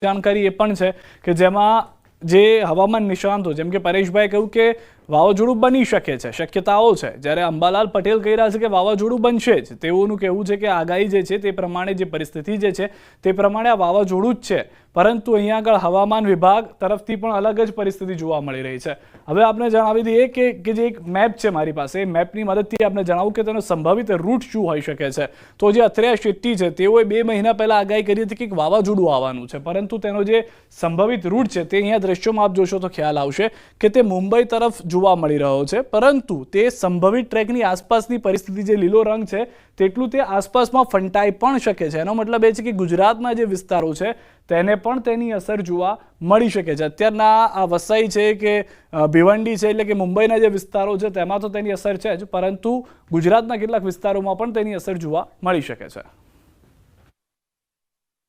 જાણકારી એ પણ છે કે જેમાં જે હવામાન નિષ્ણાંતો જેમ કે પરેશભાઈ કહ્યું કે વાવાઝોડું બની શકે છે, શક્યતાઓ છે, જ્યારે અંબાલાલ પટેલ કહી રહ્યા છે કે વાવાઝોડું બનશે જ. તેઓનું કહેવું છે કે આગાહી જે છે તે પ્રમાણે જે પરિસ્થિતિ જે છે તે પ્રમાણે આ વાવાઝોડું જ છે. પરંતુ અહીંયા આગળ હવામાન વિભાગ તરફથી પણ અલગ જ પરિસ્થિતિ જોવા મળી રહી છે. હવે આપણે જણાવી દઈએ કે જે એક મેપ છે મારી પાસે, એ મેપની મદદથી આપણે જણાવું કે તેનો સંભવિત રૂટ શું હોઈ શકે છે. તો જે અથરેયા શેટ્ટી છે તેઓએ 2 મહિના પહેલા આગાહી કરી હતી કે એક વાવાઝોડું આવવાનું છે, પરંતુ તેનો જે સંભવિત રૂટ છે તે અહીંયા દ્રશ્યોમાં આપ જોશો તો ખ્યાલ આવશે કે તે મુંબઈ તરફ જોવા મળી રહ્યો છે. પરંતુ તે સંભવિત ટ્રેકની આસપાસની પરિસ્થિતિ જે લીલો રંગ છે તેટલું તે આસપાસમાં ફંટાઈ પણ શકે છે. એનો મતલબ એ છે કે ગુજરાતના જે વિસ્તારો છે તેને પણ તેની અસર જોવા મળી શકે છે. અત્યારના આ વસાઈ છે કે ભિવંડી છે એટલે કે મુંબઈના જે વિસ્તારો છે તેમાં તો તેની અસર છે જ, પરંતુ ગુજરાતના કેટલાક વિસ્તારોમાં પણ તેની અસર જોવા મળી શકે છે.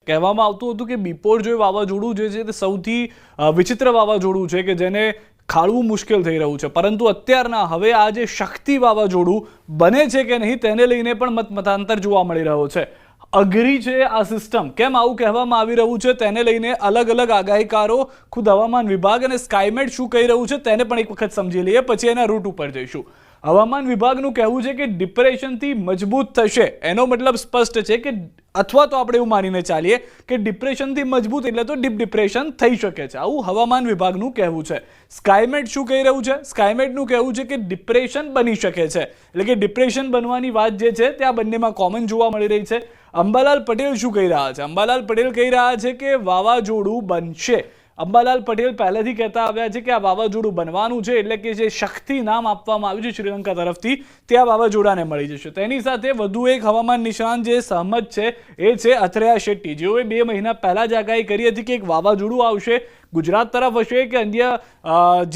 કહેવામાં આવતું હતું કે બિપોરજોય વાવાઝોડું જે છે તે સૌથી વિચિત્ર વાવાઝોડું છે કે જેને ખાળવું મુશ્કેલ થઈ રહ્યું છે, પરંતુ અત્યારના હવે આ જે શક્તિ વાવાઝોડું બને છે કે નહીં તેને લઈને પણ મતાંતર જોવા મળી રહ્યો છે. અઘરી છે આ સિસ્ટમ, કેમ આવું કહેવામાં આવી રહ્યું છે તેને લઈને અલગ અલગ આગાહીકારો, ખુદ હવામાન વિભાગ અને સ્કાયમેટ શું કહી રહ્યું છે તેને પણ એક વખત સમજી લઈએ, પછી એના રૂટ ઉપર જઈશું. હવામાન વિભાગનું કહેવું છે કે ડિપ્રેશનથી મજબૂત થશે. એનો મતલબ સ્પષ્ટ છે કે અથવા તો આપણે એવું માનીને ચાલીએ કે ડિપ્રેશનથી મજબૂત એટલે તો ડીપ ડિપ્રેશન થઈ શકે છે, આવું હવામાન વિભાગનું કહેવું છે. સ્કાયમેટ શું કહી રહ્યું છે? સ્કાયમેટનું કહેવું છે કે ડિપ્રેશન બની શકે છે, એટલે કે ડિપ્રેશન બનવાની વાત જે છે તે આ બંનેમાં કોમન જોવા મળી રહી છે. અંબાલાલ પટેલ શું કહી રહ્યા છે? અંબાલાલ પટેલ કહી રહ્યા છે કે વાવાઝોડું બનશે. અંબાલાલ પટેલ પહેલેથી કહેતા આવ્યા છે કે આ વાવાઝોડું બનવાનું છે, એટલે કે જે શક્તિ નામ આપવામાં આવ્યું છે શ્રીલંકા તરફથી તે આ વાવાઝોડાને મળી જશે. તેની સાથે વધુ એક હવામાન નિષ્ણાંત જે સહમત છે એ છે અથરેયા શેટ્ટી, જેઓએ 2 મહિના પહેલા જ આગાહી કરી હતી કે એક વાવાઝોડું આવશે, ગુજરાત તરફ હશે કે અન્ય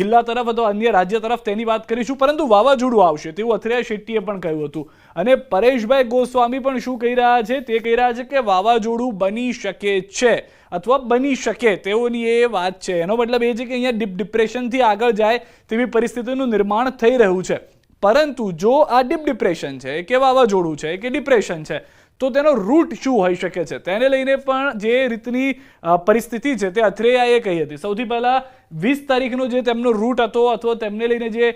જિલ્લા તરફ અથવા અન્ય રાજ્ય તરફ તેની વાત કરીશું, પરંતુ વાવાઝોડું આવશે તેવું અથરેયા શેટ્ટીએ પણ કહ્યું હતું. અને પરેશભાઈ ગોસ્વામી પણ શું કહી રહ્યા છે? તે કહી રહ્યા છે કે વાવાઝોડું બની શકે છે અથવા બની શકે તેઓની એ વાત છે. એનો મતલબ એ છે કે અહીંયા ડીપ ડિપ્રેશનથી આગળ જાય તેવી પરિસ્થિતિનું નિર્માણ થઈ રહ્યું છે. પરંતુ જો આ ડીપ ડિપ્રેશન છે કે વાવાઝોડું છે કે ડિપ્રેશન છે તો તેનો રૂટ શું હોઈ શકે છે તેને લઈને પણ જે રીતની પરિસ્થિતિ છે તે અથરેયાએ કહી હતી. સૌથી પહેલા 20 તારીખનો જે તેમનો રૂટ હતો અથવા તેમને લઈને જે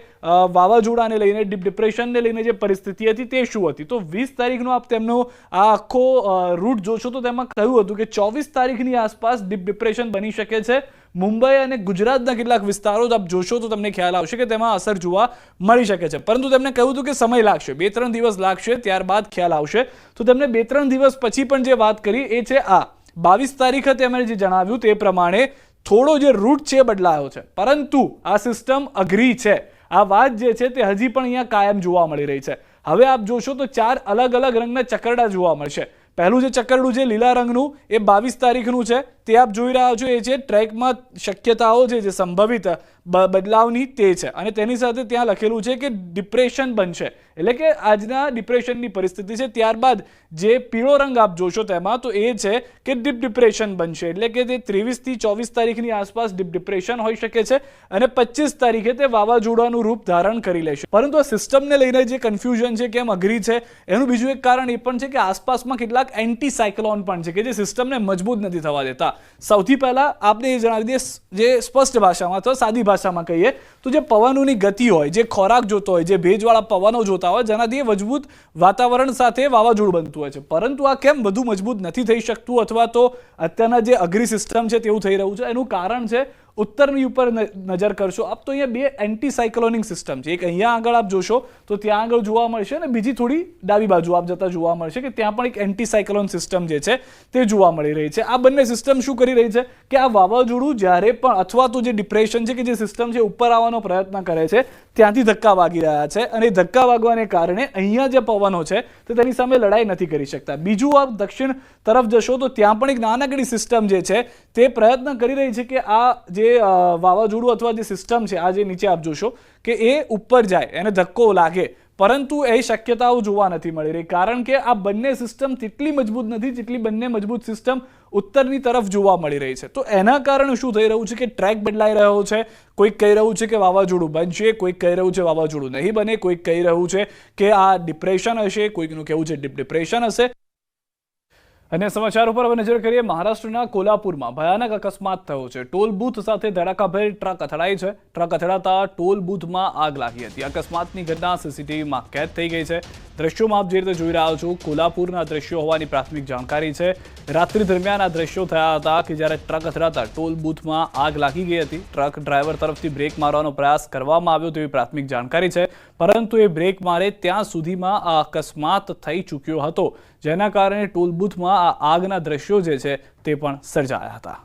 વાવાઝોડાને લઈને ડીપ ડિપ્રેશનને લઈને જે પરિસ્થિતિ હતી તે શું હતી, તો 20 તારીખનો આપ તેમનો આ આખો રૂટ જોશો તો તેમાં કહ્યું હતું કે 24 તારીખની આસપાસ ડીપ ડિપ્રેશન બની શકે છે. મુંબઈ અને ગુજરાતના કેટલાક વિસ્તારો આપ જોશો તો તમને ખ્યાલ આવશે કે તેમાં અસર જોવા મળી શકે છે, પરંતુ તેમણે કહ્યું હતું કે સમય લાગશે, 2-3 દિવસ લાગશે, ત્યારબાદ ખ્યાલ આવશે. તો તેમને 2-3 દિવસ પછી પણ જે વાત કરી એ છે આ 22 તારીખે તેમણે જે જણાવ્યું તે પ્રમાણે થોડો જે રૂટ છે બદલાયો છે, પરંતુ આ સિસ્ટમ અઘરી છે. આ વાત જે છે તે હજી પણ અહીંયા કાયમ જોવા મળી રહી છે. હવે આપ જોશો તો 4 અલગ અલગ રંગના ચકરડા જોવા મળશે. પહેલું જે ચકરડું છે લીલા રંગનું એ 22 તારીખનું છે, તે આપ જોઈ રહ્યા છો એ છે ટ્રેકમાં શક્યતાઓ છે જે સંભવિત બદલાવની તે છે, અને તેની સાથે ત્યાં લખેલું છે કે ડિપ્રેશન બનશે, એટલે કે આજના ડિપ્રેશનની પરિસ્થિતિ છે. ત્યારબાદ જે પીળો રંગ આપ જોશો તેમાં તો એ છે કે ડીપ ડિપ્રેશન બનશે, એટલે કે તે 23 થી 24 તારીખની આસપાસ ડીપ ડિપ્રેશન હોઈ શકે છે અને 25 તારીખે તે વાવાઝોડાનું રૂપ ધારણ કરી લેશે. પરંતુ આ સિસ્ટમને લઈને જે કન્ફ્યુઝન છે કેમ અઘરી છે એનું બીજું એક કારણ એ પણ છે કે આસપાસમાં કેટલાક એન્ટી સાયક્લોન પણ છે કે જે સિસ્ટમને મજબૂત નથી થવા દેતા. સૌથી પહેલા આપણે એ જણાવી દઈએ, જે સ્પષ્ટ ભાષામાં અથવા સાદી ભાષામાં કહીએ તો જે પવનોની ગતિ હોય, જે ખોરાક જોતો હોય, જે ભેજવાળા પવનો જોતા હોય, જેનાથી મજબૂત વાતાવરણ સાથે વાવાઝોડું બનતું હોય છે, પરંતુ આ કેમ વધુ મજબૂત નથી થઈ શકતું અથવા તો અત્યારના જે અઘરી સિસ્ટમ છે તેવું થઈ રહ્યું છે? એનું કારણ છે ઉત્તરની ઉપર નજર કરશો આપ તો અહીંયા 2 એન્ટી સાયક્લોનિક સિસ્ટમ છે. એક અહીંયા આગળ આપ જોશો તો ત્યાં આગળ જોવા મળશે અને બીજી થોડી ડાબી બાજુ આપ જતા જોવા મળશે કે ત્યાં પણ એક એન્ટી સાયક્લોન સિસ્ટમ જે છે તે જોવા મળી રહી છે. આ બંને સિસ્ટમ શું કરી રહી છે કે આ વાવાઝોડું જ્યારે પણ અથવા તો જે ડિપ્રેશન છે કે જે સિસ્ટમ છે ઉપર આવવાનો પ્રયત્ન કરે છે ત્યાંથી ધક્કા વાગી રહ્યા છે, અને ધક્કા વાગવાને કારણે અહીંયા જે પવનો છે તે તેની સામે લડાઈ નથી કરી શકતા. બીજું આપ દક્ષિણ તરફ જશો તો ત્યાં પણ એક નાનકડી સિસ્ટમ જે છે તે પ્રયત્ન કરી રહી છે કે આ જે વાવાઝોડું અથવા જે સિસ્ટમ છે આ જે નીચે આપ જોશો કે એ ઉપર જાય, એને ધક્કો લાગે, પરંતુ એ શક્યતાઓ જોવા નથી મળી રહી, કારણ કે આ બંને સિસ્ટમ તેટલી મજબૂત નથી જેટલી બંને મજબૂત સિસ્ટમ ઉત્તરની તરફ જોવા મળી રહી છે. તો એના કારણે શું થઈ રહ્યું છે કે ટ્રેક બદલાઈ રહ્યો છે. કોઈક કહી રહ્યું છે કે વાવાઝોડું બનશે, કોઈક કહી રહ્યું છે વાવાઝોડું નહીં બને, કોઈક કહી રહ્યું છે કે આ ડિપ્રેશન હશે, કોઈકનું કહેવું છે ડીપ ડિપ્રેશન હશે. અને સમાચાર ઉપર હવે નજર કરીએ. મહારાષ્ટ્રના કોલ્હાપુરમાં ભયાનક અકસ્માત થયો છે. ટોલ બૂથ સાથે ધડાકાભેર ટ્રક અથડાઈ છે. ટ્રક અથડાતા ટોલ બૂથમાં આગ લાગી હતી. અકસ્માતની ઘટના સીસીટીવીમાં કેદ થઈ ગઈ છે. દ્રશ્યોમાં આપ જે રીતે જોઈ રહ્યા છો, કોલ્હાપુરના દ્રશ્યો હોવાની પ્રાથમિક જાણકારી છે. રાત્રિ દરમિયાન આ દ્રશ્યો થયા હતા કે જ્યારે ટ્રક અથડાતા ટોલ બૂથમાં આગ લાગી ગઈ હતી. ટ્રક ડ્રાઈવર તરફથી બ્રેક મારવાનો પ્રયાસ કરવામાં આવ્યો તેવી પ્રાથમિક જાણકારી છે, પરંતુ એ બ્રેક મારે ત્યાં સુધીમાં આ અકસ્માત થઈ ચૂક્યો હતો, જેના કારણે ટોલ બૂથમાં આ આગના દ્રશ્યો જે છે તે પણ સર્જાયા હતા.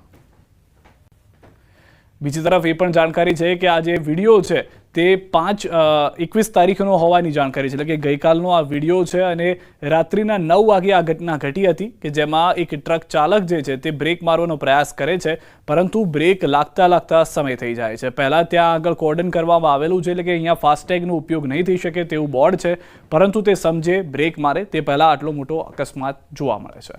બીજી તરફ એ પણ જાણકારી છે કે આ જે વિડીયો છે તે 21 તારીખનો હોવાની જાણકારી છે, એટલે કે ગઈકાલનો આ વિડીયો છે અને રાત્રિના 9 વાગે આ ઘટના ઘટી હતી કે જેમાં એક ટ્રક ચાલક જે છે તે બ્રેક મારવાનો પ્રયાસ કરે છે, પરંતુ બ્રેક લાગતા સમય થઈ જાય છે. પહેલાં ત્યાં આગળ કોર્ડન કરવામાં આવેલું છે, એટલે કે અહીંયા ફાસ્ટેગનો ઉપયોગ નહીં થઈ શકે તેવું બોર્ડ છે, પરંતુ તે સમજે બ્રેક મારે તે પહેલાં આટલો મોટો અકસ્માત જોવા મળે છે.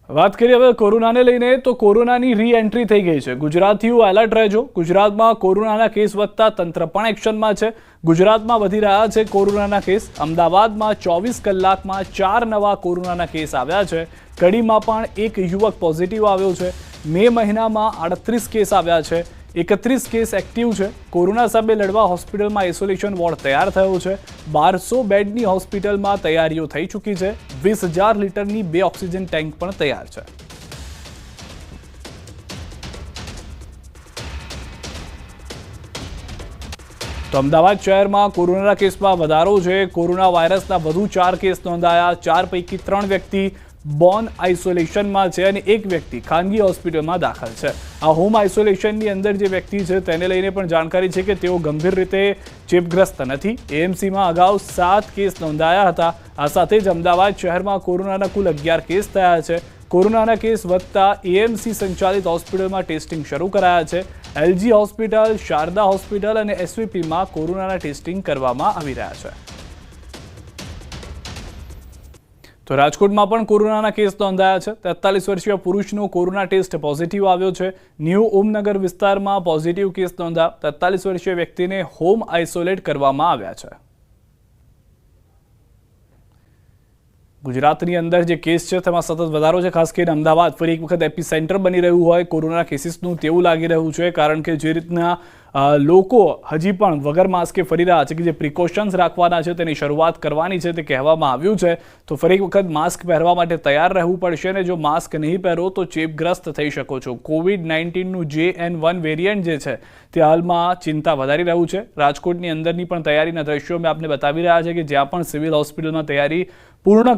વાત કરીએ હવે કોરોનાને લઈને, તો કોરોનાની રી એન્ટ્રી થઈ ગઈ છે. ગુજરાતીઓ એલર્ટ રહેજો. ગુજરાતમાં કોરોનાના કેસ વધતા તંત્ર પણ એક્શનમાં છે. ગુજરાતમાં વધી રહ્યા છે કોરોનાના કેસ. અમદાવાદમાં 24 કલાકમાં 4 નવા કોરોનાના કેસ આવ્યા છે. કડીમાં પણ એક યુવક પોઝિટિવ આવ્યો છે. મે મહિનામાં 38 કેસ આવ્યા છે. 31 કેસ એક્ટિવ છે. કોરોના સામે લડવા હોસ્પિટલમાં આઇસોલેશન વોર્ડ તૈયાર થયો છે. 1200 બેડની હોસ્પિટલમાં તૈયારીઓ થઈ ચૂકી છે. 20,000 લીટરની 2 ઓક્સિજન ટેન્ક પણ તૈયાર છે. તો અમદાવાદ શહેરમાં કોરોનાના કેસમાં વધારો છે. કોરોના વાયરસના વધુ 4 કેસ નોંધાયા. 4 પૈકી 3 વ્યક્તિ બોર્ન આઇસોલેશનમાં છે અને એક વ્યક્તિ ખાનગી હોસ્પિટલમાં દાખલ છે. આ હોમ આઇસોલેશનની અંદર જે વ્યક્તિ છે તેને લઈને પણ જાણકારી છે કે તેઓ ગંભીર રીતે ચેપગ્રસ્ત નથી. એએમસીમાં અગાઉ 7 કેસ નોંધાયા હતા. આ સાથે જ અમદાવાદ શહેરમાં કોરોનાના કુલ 11 કેસ થયા છે. કોરોનાના કેસ વધતા એએમસી સંચાલિત હોસ્પિટલમાં ટેસ્ટિંગ શરૂ કરાયા છે. એલજી હોસ્પિટલ, શારદા હોસ્પિટલ અને એસવીપીમાં કોરોનાના ટેસ્ટિંગ કરવામાં આવી રહ્યા છે. તો રાજકોટમાં પણ કોરોનાના કેસ નોંધાયા છે. 43 વર્ષીય પુરુષનો કોરોના ટેસ્ટ પોઝિટિવ આવ્યો છે. ન્યૂ ઓમનગર વિસ્તારમાં પોઝિટિવ કેસ નોંધાયા. 43 વર્ષીય વ્યક્તિને હોમ આઇસોલેટ કરવામાં આવ્યા છે. ગુજરાતની અંદર જે કેસ છે તેમાં સતત વધારો છે. ખાસ કરીને અમદાવાદ ફરી એક વખત એપી સેન્ટર બની રહ્યું હોય કોરોના કેસીસનું તેવું લાગી રહ્યું છે, કારણ કે જે રીતના લોકો હજી પણ વગર માસ્કે ફરી રહ્યા છે કે જે પ્રિકોશન્સ રાખવાના છે તેની શરૂઆત કરવાની છે તે કહેવામાં આવ્યું છે. તો ફરી એક વખત માસ્ક પહેરવા માટે તૈયાર રહેવું પડશે અને જો માસ્ક નહીં પહેરો તો ચેપગ્રસ્ત થઈ શકો છો. કોવિડ-19નું JN1 વેરિયન્ટ જે છે તે હાલમાં ચિંતા વધારી રહ્યું છે. રાજકોટની અંદરની પણ તૈયારીના દ્રશ્યો મેં આપને બતાવી રહ્યા છે કે જ્યાં પણ સિવિલ હોસ્પિટલમાં તૈયારી પૂર્ણ